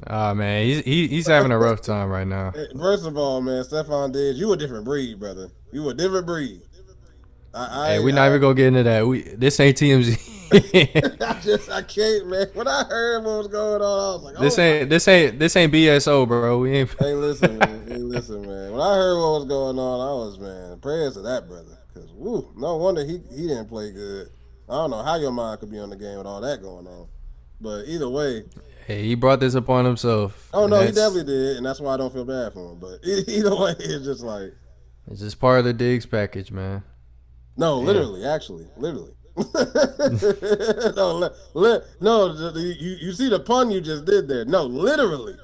Man, he's having a rough time right now. Hey, first of all, man, Stephon Diggs, you a different breed, brother. You a different breed. Hey, we I not even gonna get into that. This ain't TMZ. I can't, man. When I heard what was going on, I was like, this oh my. ain't this ain't this ain't BSO, bro. We ain't. Hey, listen, man. Hey, listen, man. When I heard what was going on, I was, man, prayers to that brother. Cause, woo, no wonder he didn't play good. I don't know how your mind could be on the game with all that going on. But either way, Hey, he brought this upon himself, oh and no, he that's definitely did, and that's why I don't feel bad for him. But either way, it's just like, it's just part of the Diggs package, man. no, Damn. literally, actually, literally. No, you see the pun you just did there. No, literally.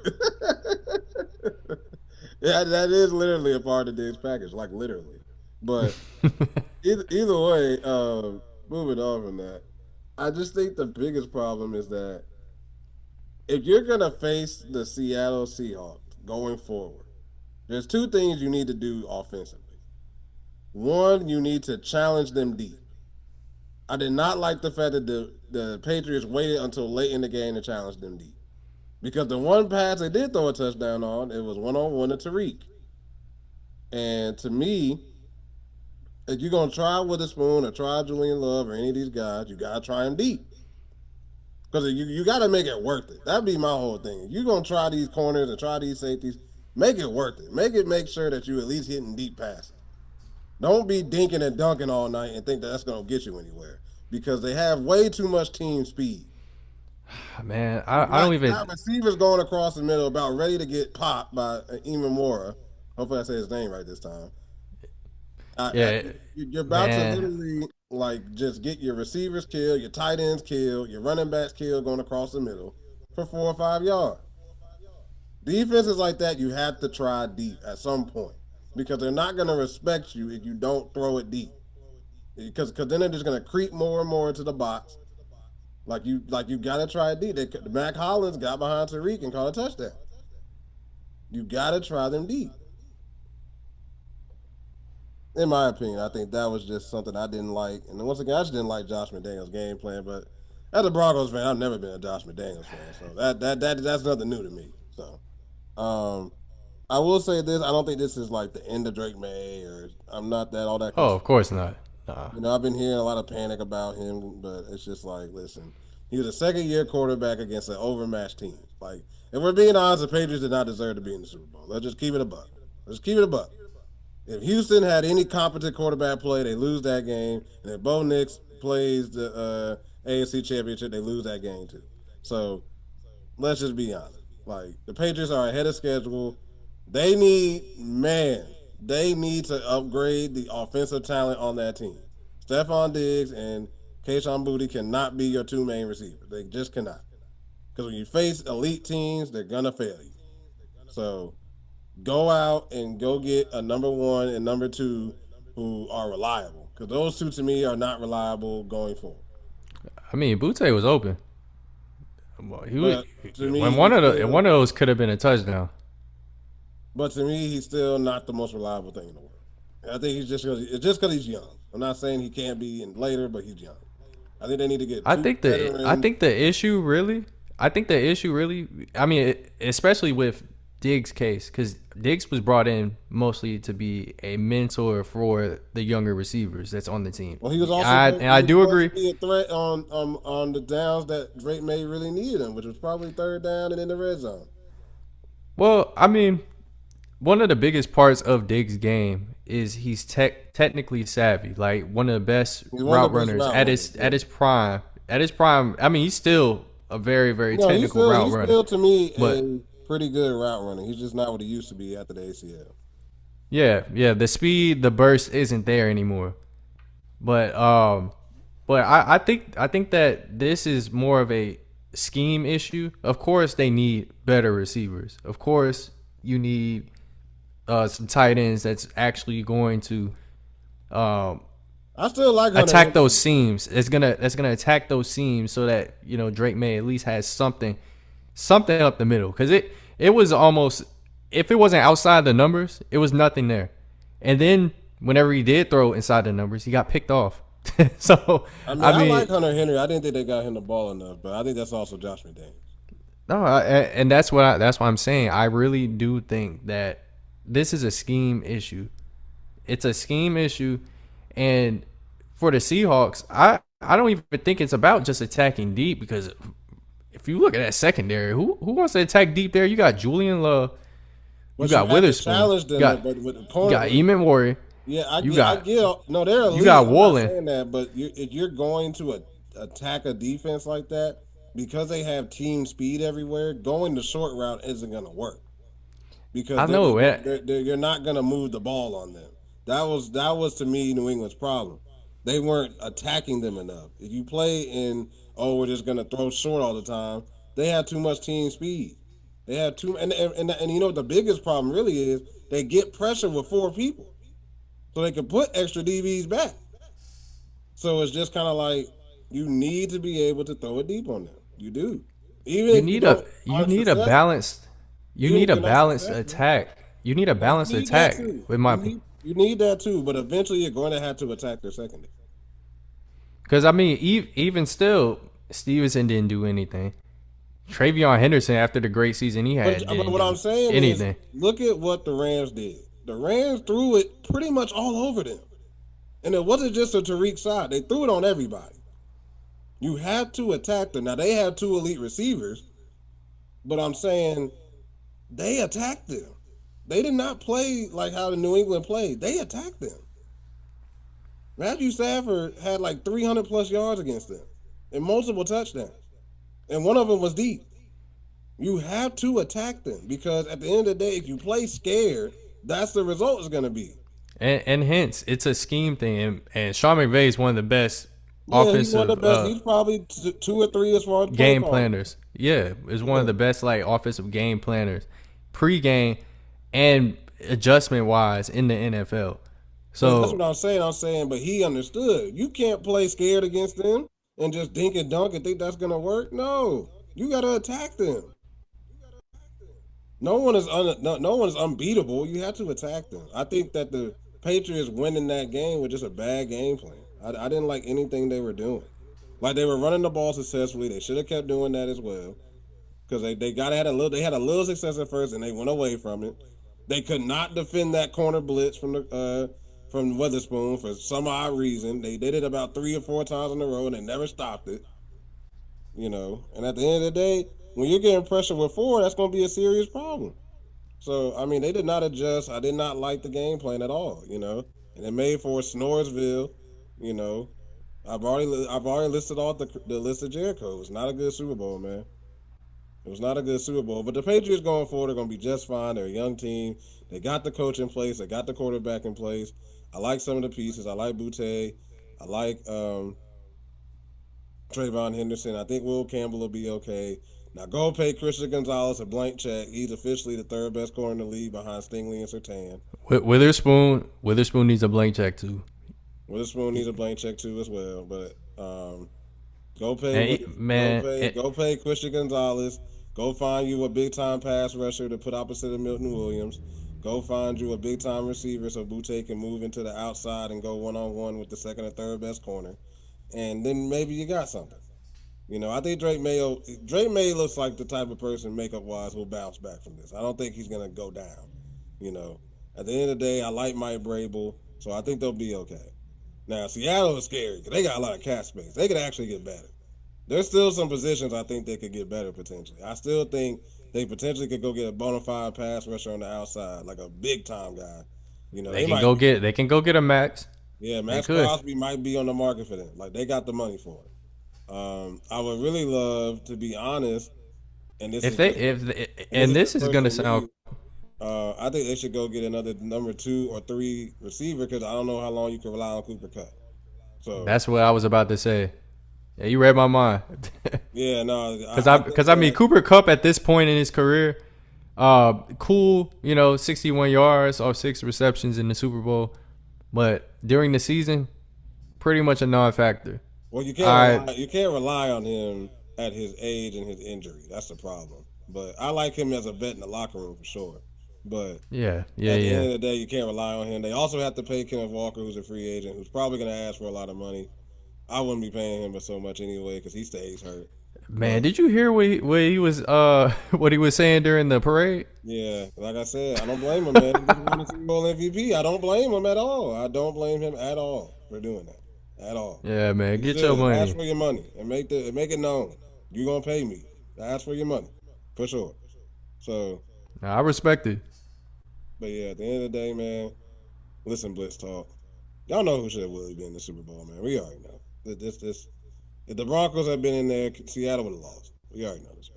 Yeah, that is literally a part of the Diggs package, like literally. But either way, moving on from that, I just think the biggest problem is that if you're gonna face the Seattle Seahawks going forward, there's two things you need to do offensively. One, you need to challenge them deep. I did not like the fact that the Patriots waited until late in the game to challenge them deep. Because the one pass they did throw a touchdown on, it was one on one to Tariq. And to me, if you're gonna try Witherspoon or try Julian Love or any of these guys, you gotta try them deep. Because you gotta make it worth it. That'd be my whole thing. If you're gonna try these corners and try these safeties, make it worth it. Make sure that you at least hitting deep passes. Don't be dinking and dunking all night and think that that's gonna get you anywhere. Because they have way too much team speed. Man, You I got, don't you even. got receivers going across the middle about ready to get popped by Imamura. Hopefully I say his name right this time. Yeah, You're about to man. literally like just get your receivers killed, your tight ends killed, your running backs killed going across the middle for 4 or 5 yards. Defenses like that, you have to try deep at some point because they're not going to respect you if you don't throw it deep. Because then they're just going to creep more and more into the box. Like you got to try it deep. Mac Hollins got behind Tariq and caught a touchdown. You got to try them deep. In my opinion, I think that was just something I didn't like. And once again, I just didn't like Josh McDaniels' game plan. But as a Broncos fan, I've never been a Josh McDaniels fan, so that's nothing new to me. So, um, I will say this: I don't think this is like the end of Drake May, or I'm not that all that Oh, concerned. of course not. Nah. I've been hearing a lot of panic about him, but it's just like, listen, he was a second year quarterback against an overmatched team. Like, if we're being honest, the Patriots did not deserve to be in the Super Bowl. Let's just keep it a buck. Let's keep it a buck. If Houston had any competent quarterback play, they lose that game. And if Bo Nix plays the AFC Championship, they lose that game too. So let's just be honest. Like the Patriots are ahead of schedule. They need they need to upgrade the offensive talent on that team. Stephon Diggs and Kayshon Boutte cannot be your two main receivers. They just cannot. Because when you face elite teams, they're gonna fail you. So go out and go get a number one and number two who are reliable. Because those two to me are not reliable going forward. I mean, Butte was open. Well, But to when me, he's one still. of those could have been a touchdown. But to me, he's still not the most reliable thing in the world. And I think he's just because he's young. I'm not saying he can't be in later, but he's young. I think they need to get two I veterans. think the issue really. I mean, especially with Diggs' case, because Diggs was brought in mostly to be a mentor for the younger receivers that's on the team. Well, he was also I do supposed to agree. be a threat on the downs that Drake May really needed him, which was probably third down and in the red zone. Well, I mean, one of the biggest parts of Diggs' game is he's technically savvy, like one of the best He's one of route the best runners route runners. at Yeah. his prime. At his prime, I mean, he's still a very No, technical route he's runner. still to me But a pretty good route runner. He's just not what he used to be after the ACL. yeah, the speed, the burst isn't there anymore. But I think that this is more of a scheme issue. Of course, they need better receivers. Of course, you need some tight ends that's actually going to um, I still like Hunter attack those Henry. seams. That's gonna attack those seams so that Drake May at least has something up the middle because it was almost if it wasn't outside the numbers, it was nothing there. And then whenever he did throw inside the numbers, he got picked off. So I mean, I I like mean, Hunter Henry. I didn't think they got him the ball enough, but I think that's also Josh McDaniels. No, and that's why I'm saying I really do think that this is a scheme issue. It's a scheme issue, and for the Seahawks, I don't even think it's about just attacking deep because if you look at that secondary, who wants to attack deep there? You got Julian Love, you But you got have to Witherspoon, challenge you them. got But with the you corner, got Eamon Warrior, yeah, I you get, I got get. No, they're you elite. got I'm not Woolen. saying that, but if you're going to attack a defense like that because they have team speed everywhere, going the short route isn't going to work because I know, man. you're not going to move the ball on them. That was to me New England's problem. They weren't attacking them enough. If you play in, oh, we're just going to throw short all the time, they have too much team speed. They have too, and you know what the biggest problem really is? They get pressure with four people, so they can put extra DBs back. So it's just kind of like you need to be able to throw it deep on them. You do, even You if you need a don't you aren't need a successful. balanced you Even need if a you're not balanced successful, attack. You need a well, you balanced need that attack too. with my You need that too. But eventually, you're going to have to attack their secondary. because I mean even still Stevenson didn't do anything. Travion Henderson after the great season he had But didn't what I'm do saying is, anything. look at what the Rams did. The Rams threw it pretty much all over them, and it wasn't just a Tariq side. They threw it on everybody. You have to attack them. Now they have two elite receivers, but I'm saying they attacked them. They did not play like how the New England played. They attacked them. Matthew Stafford had like 300 plus yards against them and multiple touchdowns, and one of them was deep. You have to attack them because at the end of the day, if you play scared, that's the result is going to be. And hence it's a scheme thing and Sean McVay is one of the best Yeah, he's one of offensive the best. He's probably two or three as far as play game calling. planners. Yeah, is one of Yeah. the best like offensive game planners, pre-game and adjustment wise in the NFL. But that's what So I'm saying. I'm saying, but he understood. You can't play scared against them and just dink and dunk and think that's gonna work. No, you got to attack them. No one is unbeatable. You have to attack them. I think that the Patriots winning that game was just a bad game plan. I didn't like anything they were doing. Like they were running the ball successfully. They should have kept doing that as well because they got had a little success at first and they went away from it. They could not defend that corner blitz from Witherspoon for some odd reason. They did it about 3 or 4 times in a row and they never stopped it. And at the end of the day, when you're getting pressure with four, that's going to be a serious problem. So I mean, they did not adjust. I did not like the game plan at all. And it made for Snoresville. You know, I've already listed off the list of Jericho. It was not a good Super Bowl, man. It was not a good Super Bowl. But the Patriots going forward are going to be just fine. They're a young team. They got the coach in place. They got the quarterback in place. I like some of the pieces. I like Butte. I like Trayvon Henderson. I think Will Campbell will be okay. Now go pay Christian Gonzalez a blank check. He's officially the third best corner in the league behind Stingley and Sertan. Witherspoon needs a blank check too. Witherspoon needs a blank check too as well. But go And pay man, go pay Christian Gonzalez. Go find you a big time pass rusher to put opposite of Milton Williams. Go find you a big time receiver so Butte can move into the outside and go 1-on-1 with the second or third best corner. And then maybe you got something. I think Drake May looks like the type of person makeup wise who'll bounce back from this. I don't think he's gonna go down. You know, at the end of the day, I like Mike Brable, so I think they'll be okay. Now Seattle is scary because they got a lot of cap space. They could actually get better. There's still some positions I think they could get better potentially. I still think they potentially could go get a bona fide pass rusher on the outside, like a big time guy. they can might go be. get they can go get a max. Yeah, They Max could. Crosby might be on the market for them. Like they got the money for it. I would really love, to be honest, and this If is they just if and this and is this just is gonna personal sound me. I think they should go get another number 2 or 3 receiver because I don't know how long you can rely on Cooper Cup. So that's what I was about to say. Yeah, you read my mind. yeah, no, Cause I think I mean that Cooper Cup at this point in his career, cool, 61 yards off 6 receptions in the Super Bowl, but during the season, pretty much a non-factor. well I you can't rely on him at his age and his injury. That's the problem. But I like him as a vet in the locker room for sure. But yeah yeah at the end yeah. of the day, you can't rely on him. They also have to pay Kenneth Walker, who's a free agent, who's probably going to ask for a lot of money. I wouldn't be paying him so much anyway because he stays hurt. Man, But did you hear what he was what he was saying during the parade? yeah, like I said, I don't blame him, man. He just won the Super Bowl MVP. I don't blame him at all. I don't blame him at all for doing that. At all. Yeah, man, He get your should ask money. for your money and make it known. You gonna pay me. Ask for your money. For sure. So, Nah, I respect it. but yeah, at the end of the day, man, listen, Blitz talk. Y'all know who should have really been in the Super Bowl, man. We already know. This if the Broncos had been in there, Seattle would have lost. We already know this.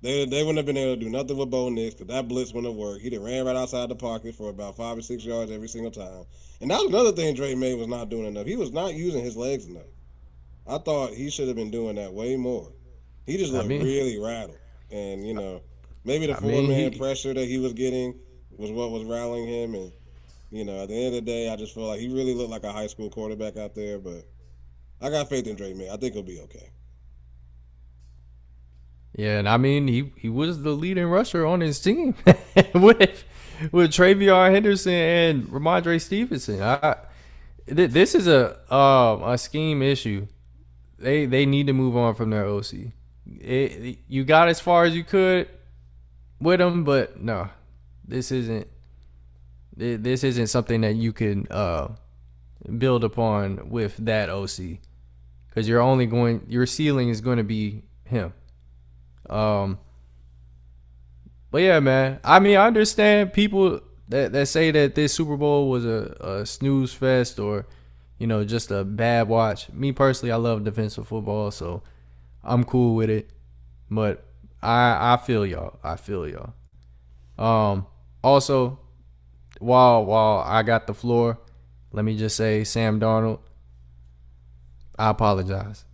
They wouldn't have been able to do nothing with Bo Nix because that blitz wouldn't have worked. He'd have ran right outside the pocket for about 5 or 6 yards every single time. And that was another thing Drake May was not doing enough. He was not using his legs enough. I thought he should have been doing that way more. He just I looked mean, really rattled. And, maybe the I four mean man he pressure that he was getting was what was rallying him. And, at the end of the day, I just felt like he really looked like a high school quarterback out there. But I got faith in Drake May. I think he'll be okay. Yeah, and I mean he was the leading rusher on his team with with Travion Henderson and Ramondre Stevenson. This is a scheme issue. They need to move on from their OC. You got as far as you could with them, but no, this isn't this isn't something that you can build upon with that OC because your ceiling is going to be him. Um, but yeah, man. I mean, I understand people that say that this Super Bowl was a snooze fest or, just a bad watch. Me personally, I love defensive football, so I'm cool with it. But I feel y'all. I feel y'all. Also, while I got the floor, let me just say, Sam Darnold, I apologize.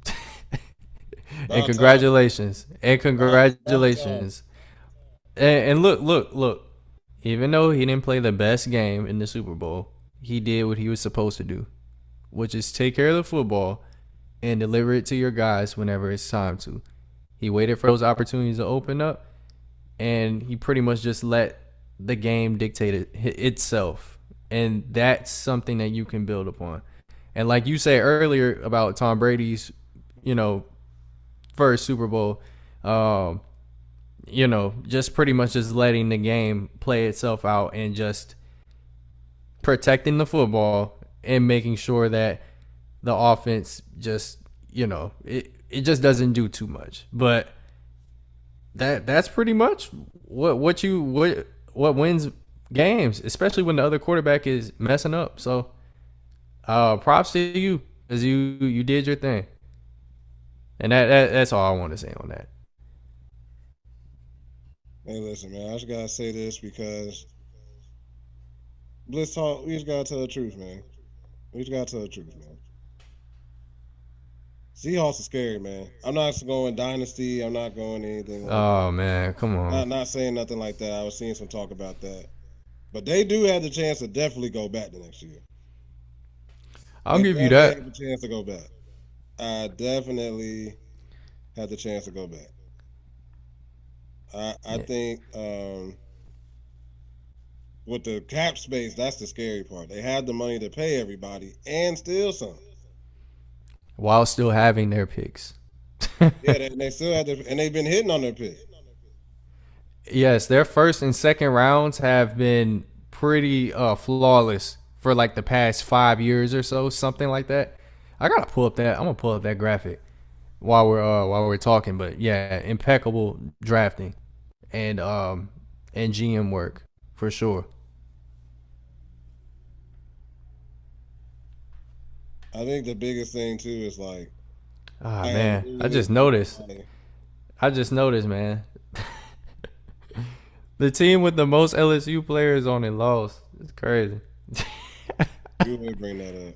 And About time. congratulations. And About time. congratulations. And look. Even though he didn't play the best game in the Super Bowl, he did what he was supposed to do, which is take care of the football and deliver it to your guys whenever it's time to. He waited for those opportunities to open up, and he pretty much just let the game dictate itself. And that's something that you can build upon. And like you said earlier about Tom Brady's, you know, first Super Bowl, just pretty much just letting the game play itself out and just protecting the football and making sure that the offense just, it just doesn't do too much. But that's pretty much what wins games, especially when the other quarterback is messing up. So props to you as you did your thing. And that's all I want to say on that. Hey, listen, man. I just gotta say this because Blitz talk. We just gotta tell the truth, man. We just gotta tell the truth, man. Seahawks are scary, man. I'm not going dynasty. I'm not going anything like Oh that. man, come on. Not saying nothing like that. I was seeing some talk about that, but they do have the chance to definitely go back the next year. I'll They give you definitely have that. the chance to go back. I definitely have the chance to go back. I Yeah. think with the cap space, that's the scary part. They have the money to pay everybody and still some. While still having their picks. Yeah, they still have to, and they've been hitting on their pick. Yes, their first and second rounds have been pretty flawless for like the past 5 years or so, something like that. I gotta pull up that. I'm gonna pull up that graphic while we're talking. But yeah, impeccable drafting and GM work for sure. I think the biggest thing too is like Ah I man, agree with like, I just noticed, man. The team with the most LSU players on it lost. It's crazy. you would bring that up.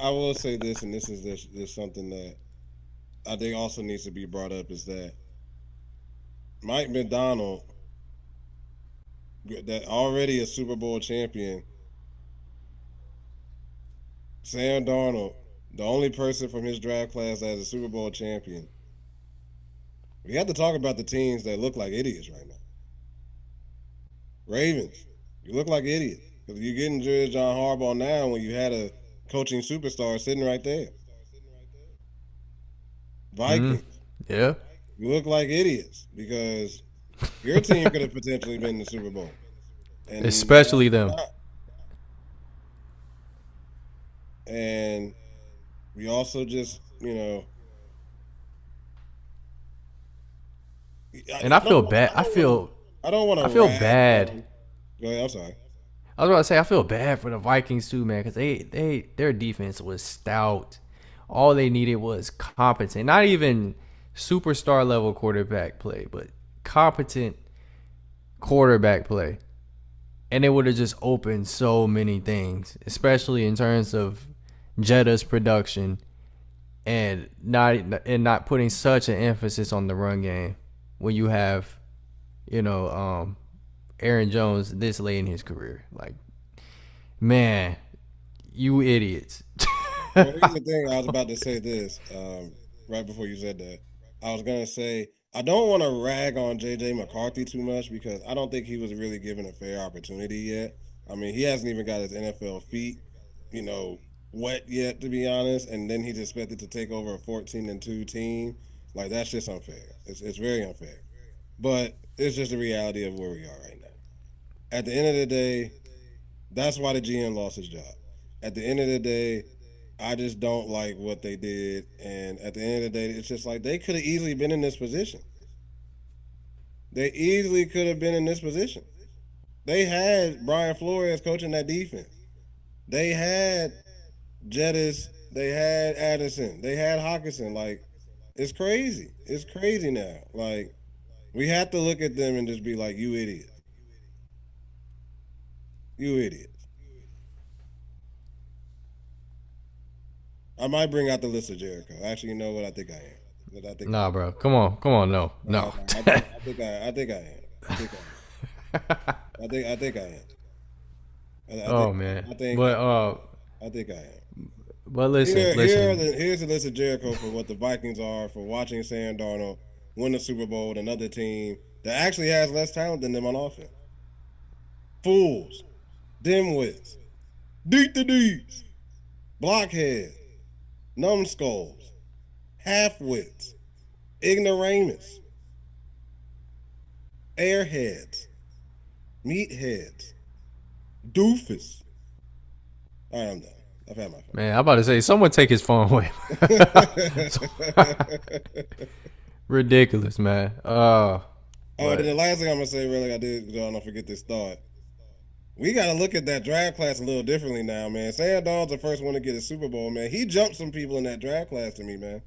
I will say this, and this something that I think also needs to be brought up is that Mike McDonald, that already a Super Bowl champion, Sam Darnold, the only person from his draft class that is a Super Bowl champion. We have to talk about the teams that look like idiots right now. Ravens, you look like idiots because you're getting Judge John Harbaugh now when you had a coaching superstar sitting right there. Mm, Vikings, yeah. you look like idiots because your team could have potentially been in the Super Bowl, and y'all Especially did them. not. And we also just, And I I feel don't, bad. I don't want to, I don't want to I feel rag bad. on. Go ahead. I'm sorry. I was about to say I feel bad for the Vikings too, man, because their defense was stout. All they needed was competent, not even superstar level quarterback play, but competent quarterback play, and it would have just opened so many things, especially in terms of Jetta's production and not putting such an emphasis on the run game when you have you know Aaron Jones this late in his career. Like, man, you idiots. Well, here's the thing. I was about to say this right before you said that. I was gonna say I don't want to rag on JJ McCarthy too much because I don't think he was really given a fair opportunity yet. I mean, he hasn't even got his NFL feet, you know, wet yet, to be honest. And then he's expected to take over a 14-2 team. Like that's just unfair. It's very unfair. But it's just the reality of where we are right now. At the end of the day, that's why the GM lost his job. At the end of the day, I just don't like what they did. And at the end of the day, it's just like they could have easily been in this position. They easily could have been in this position. They had Brian Flores coaching that defense. They had Jettis. They had Addison. They had Hawkinson. Like, it's crazy. It's crazy now. Like, we have to look at them and just be like, you idiots. You idiots. I might bring out the list of Jericho. Actually, you know what? I think I am. I think I Nah, am. bro. Come on. No, No, no. no, I think I am. I think I am. I think I am. I think Oh man. I think But I think I am. listen, listen. Here's the list of Jericho for what the Vikings are for watching Sam Darnold win the Super Bowl with another team that actually has less talent than them on offense. Fools, dimwits, deep the deeps, blockheads, numbskulls, halfwits, ignoramus, airheads, meatheads, doofus. All right, I'm done. I've had my Man, I'm about to say someone take his phone away. fun. Ridiculous, man. Oh, then But the last thing I'm gonna say, really, I did. Don't forget this thought. We got to look at that draft class a little differently now, man. Sam Darnold's the first one to get a Super Bowl, man. He jumped some people in that draft class to me, man.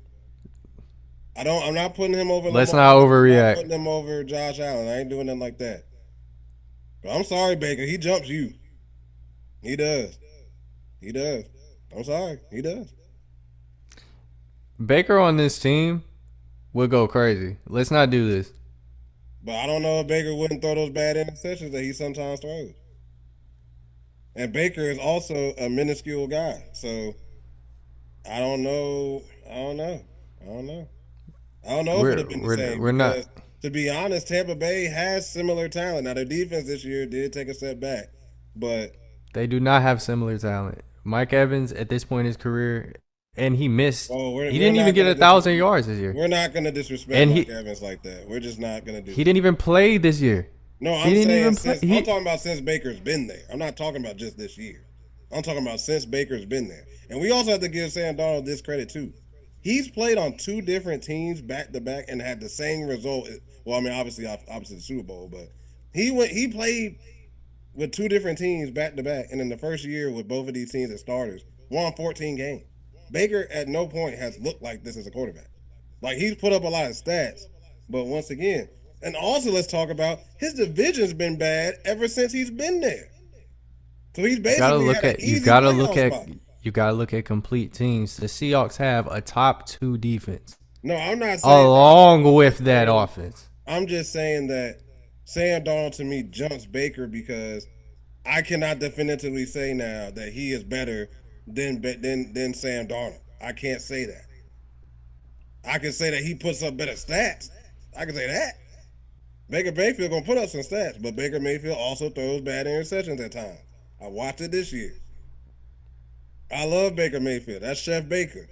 I don't. I'm not putting him over let's Lamar not Jackson. I'm not overreact. putting him over Josh Allen. I ain't doing nothing like that. But I'm sorry, Baker. He jumps you. He does. He does. I'm sorry. He does. Baker on this team would go crazy. Let's not do this. But I don't know if Baker wouldn't throw those bad interceptions that he sometimes throws. And Baker is also a minuscule guy. So I don't know. I don't know. I don't know. I don't know if it would have been the same We're not. because, to be honest, Tampa Bay has similar talent. Now, their defense this year did take a step back, but They do not have similar talent. Mike Evans at this point in his career, and he missed. oh, He we're didn't even not get gonna 1,000 yards this year, we're not gonna disrespect and Mike Evans like that. We're just not gonna do he that. didn't even play this year. No, He I'm didn't saying even play. since I'm talking about since Baker's been there. I'm not talking about just this year. I'm talking about since Baker's been there. And we also have to give Sam Darnold this credit too. He's played on two different teams back to back and had the same result. Well, I mean, obviously the Super Bowl, but he played with two different teams back to back, and in the first year with both of these teams as starters, won 14 games. Baker at no point has looked like this as a quarterback. Like he's put up a lot of stats, but once again, and also let's talk about his division's been bad ever since he's been there. So he's You gotta basically look had an at. You easy gotta look playoff at. spot. You gotta look at complete teams. The Seahawks have a top 2 defense, No, I'm not saying along with that offense. I'm just saying that Sam Darnold to me jumps Baker because I cannot definitively say now that he is better than Sam Darnold. I can't say that. I can say that he puts up better stats. I can say that. Baker Mayfield gonna put up some stats, but Baker Mayfield also throws bad interceptions at times. I watched it this year. I love Baker Mayfield. That's Chef Baker.